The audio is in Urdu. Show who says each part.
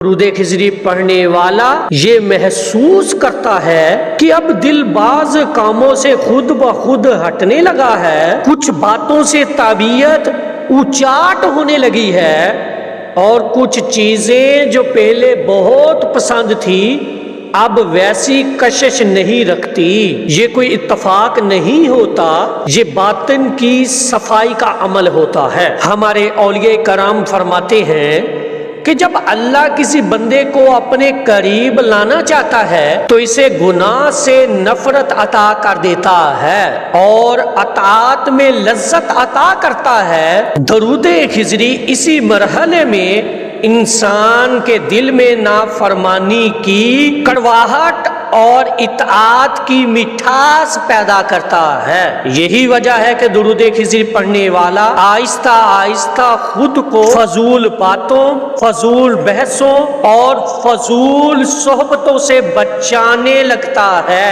Speaker 1: درود خضری پڑھنے والا یہ محسوس کرتا ہے کہ اب دل بعض کاموں سے خود بخود ہٹنے لگا ہے، کچھ باتوں سے طبیعت اچاٹ ہونے لگی ہے اور کچھ چیزیں جو پہلے بہت پسند تھی اب ویسی کشش نہیں رکھتی۔ یہ کوئی اتفاق نہیں ہوتا، یہ باطن کی صفائی کا عمل ہوتا ہے۔ ہمارے اولیاء کرام فرماتے ہیں کہ جب اللہ کسی بندے کو اپنے قریب لانا چاہتا ہے تو اسے گناہ سے نفرت عطا کر دیتا ہے اور اطاعت میں لذت عطا کرتا ہے۔ درود خضری اسی مرحلے میں انسان کے دل میں نافرمانی کی کڑواہٹ اور اطاعت کی مٹھاس پیدا کرتا ہے۔ یہی وجہ ہے کہ درود خضری پڑھنے والا آہستہ آہستہ خود کو فضول باتوں، فضول بحثوں اور فضول صحبتوں سے بچانے لگتا ہے۔